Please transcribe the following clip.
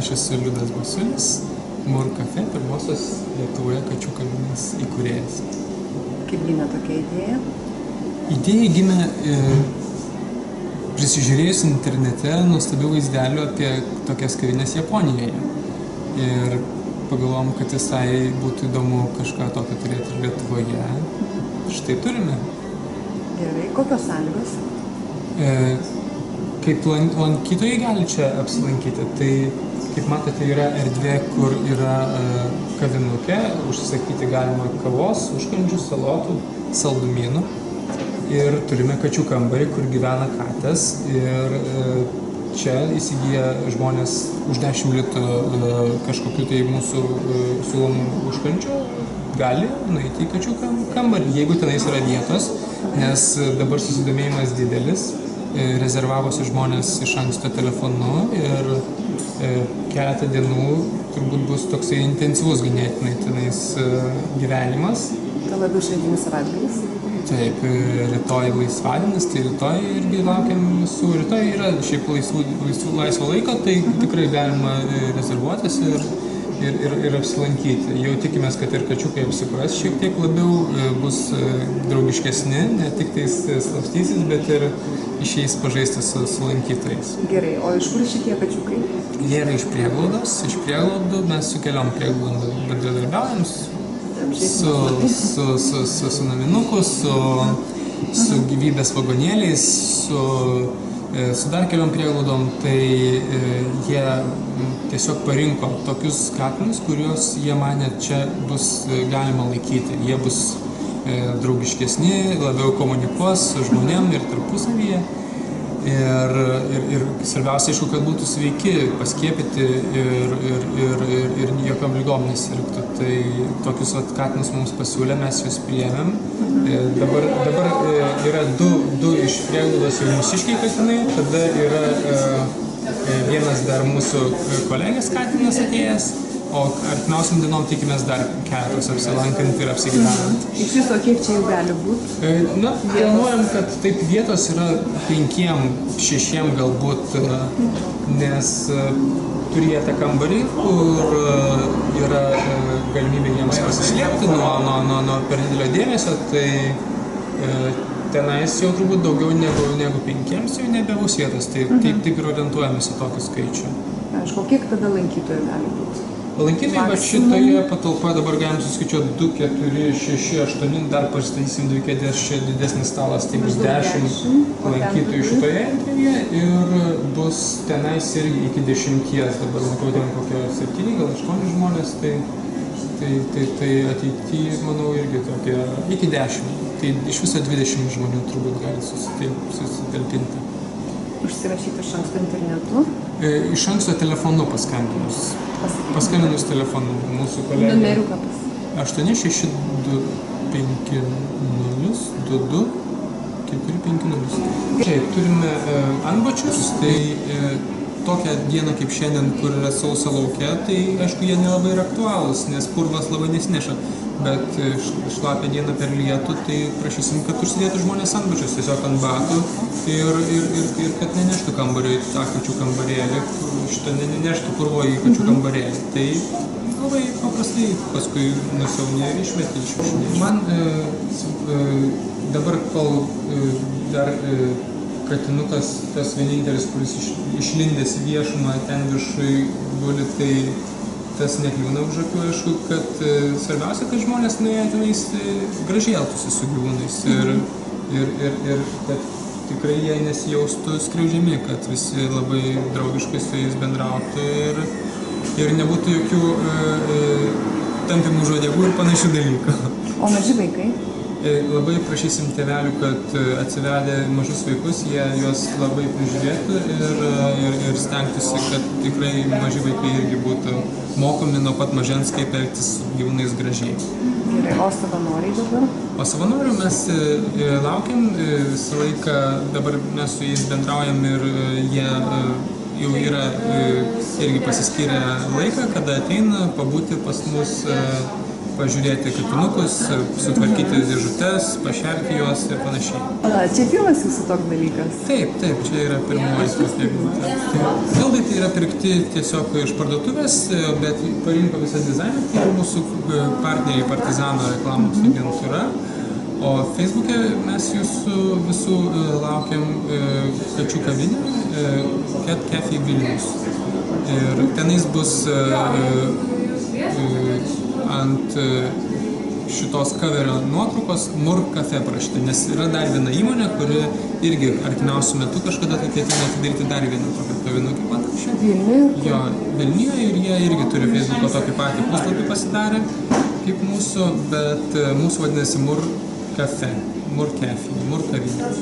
Aš esu Liudas Basiulis, Mur Cafe, pirmosios Lietuvoje kačių kavinės įkūrėjas. Kaip gimė tokia idėja? Idėja gimė prisižiūrėjus internete nuostabių vaizdelių apie tokias kavinės Japonijoje. Ir pagalvom, kad visai būtų įdomu kažką tokio turėti ir Lietuvoje. Štai turime. Gerai, kokios sąlygos? Kaip lankytojai gali čia apsilankyti, tai kaip matote yra erdvė, kur yra kavinukė, užsisakyti galima kavos, užkandžių, salotų, saldumynų. Ir turime kačių kambarį, kur gyvena katės ir čia įsigyja žmonės už 10 litų kažkokiu tai mūsų siūlomų užkandžių, gali nueiti į kačių kambarį, jeigu tenais yra vietos, nes dabar susidomėjimas didelis. Rezervavosi žmonės iš anksto telefonu ir keletą dienų turbūt bus toksai intensyvus ganėtinai tenais gyvenimas. Tai labiau šventinis savaitgalis? Taip, rytoj laisvadienis, tai rytoj irgi laukiam visų. Rytoj yra šiaip laisvo laiko, tai tikrai galima rezervuotis ir apsilankyti. Jau tikimės, kad ir kačiukai apsipras šiek tiek labiau, bus draugiškesni, ne tik tais slapstysis, bet ir išeis pažaisti su lankytojais. Gerai, o iš kur šitie kačiukai? Jie yra iš prieglaudos. Iš prieglaudų mes su keliom prieglaudom bendradarbiaujam, su naminuku, su gyvybės vagonėliais, su dar keliom prieglaudom, tai jie tiesiog parinko tokius katinus, kuriuos jie manė čia bus galima laikyti. Jie bus draugiškesni, labiau komunikuos su žmonėm ir tarpusavyje. Ir svarbiausia, aišku, kad būtų sveiki, paskiepyti ir jokiom lygom nesirgtų. Tai tokius katinus mums pasiūlė, mes juos priėmėm. Dabar yra du iš prieglaudos jau mūsiškiai katinai, tada yra vienas dar mūsų kolegės katinas atėjęs, o artimiausiam dienom tikimės dar keletos apsilankant ir apsigyvenant. Iš viso kiek čia jau gali būti? Na, planuojam, kad taip vietos yra 5-6 galbūt, nes turi jie tą kambarį, kur yra galimybė jiems pasislėpti nuo per didelio dėmesio, tai tenais jau turbūt daugiau negu 5 jau nebebus vietos, tai taip ir orientuojamės į tokį skaičių. Aišku, kiek tada lankytojų gali būti? Lankytojai, bet šitoje patalpoje dabar galim suskaičiuoti 2, 4, 6, 8, dar pasistatysim 2 kėdės, čia didesnis stalas, tai bus 10 lankytojų šitoje erdvėje ir bus tenais irgi iki 10, dabar matau kokie 7, gal 8 žmonės, tai ateityje, manau, irgi tokie iki 10, tai iš viso 20 žmonių turbūt gali susitalpinti. Užsirašyti iš anksto internetu? Iš anksto telefonu paskambinus. Paskambinus telefonu mūsų kolegė. Numeriuką pas. 8625022 Taip, turime antbačius, tai tokią dieną kaip šiandien, kur yra sausa laukia, tai aišku, jie nelabai yra aktualūs, nes purvas labai nesineša. Bet šlapia dieną per lietų, tai prašysim, kad užsidėtų žmonės antbačius tiesiog ant batų ir kad neneštų kambariui tą kačių kambarėlį, šitą neneštų purvo į kačių kambarėlį. Tai labai paprastai paskui nusiaunė ir išmetė iš šiukšlės. Man dabar, kol dar katinukas, tas vienintelis, kuris išlindęs į viešumą ten viršui guli, tai tas nekliūna už akių, aišku, kad svarbiausia, kad žmonės nuėję tenais gražiai elgtųsi su gyvūnais ir kad tikrai jie nesijaustų skriaudžiami, kad visi labai draugiškai su jais bendrautų ir nebūtų jokių tampimų už uodegų ir panašių dalykų. O maži vaikai? Labai prašysim tėvelių, kad atsivedę mažus vaikus, jie juos labai prižiūrėtų ir stengtųsi, kad tikrai maži vaikai irgi būtų mokomi nuo pat mažens, kaip elgtis su gyvūnais gražiai. Gerai, o savanoriai dabar? O savanorių mes laukiam visą laiką, dabar mes su jais bendraujam ir jie jau yra irgi pasiskyrę laiką, kada ateina pabūti pas mus pažiūrėti katinukus, sutvarkyti dėžutes, pašerti juos ir panašiai. Čia pirmas jūsų toks dalykas? Taip, čia yra pirmoji tokia eglutė. Baldai tai yra pirkti tiesiog iš parduotuvės, bet parinko visą dizainą, tai mūsų partneriai Partizano reklamos agentūra. O Facebook'e mes jūsų visų laukiam kačių kavinė Cat Cafe Vilnius. Ir tenais bus ant šitos kaverio nuotraukos Mur Cafe parašyta, nes yra dar viena įmonė, kuri irgi artimiausiu metu kažkada ketina atidaryti dar vieną tokią kavinukį pat anksčiau. Vilniuje? Jo, Vilniuje ir jie irgi turi Facebook'o tokį patį puslapį pasidarę kaip mūsų, bet mūsų vadinasi Mur Cafe, Mur Cafe, Mur kavinė.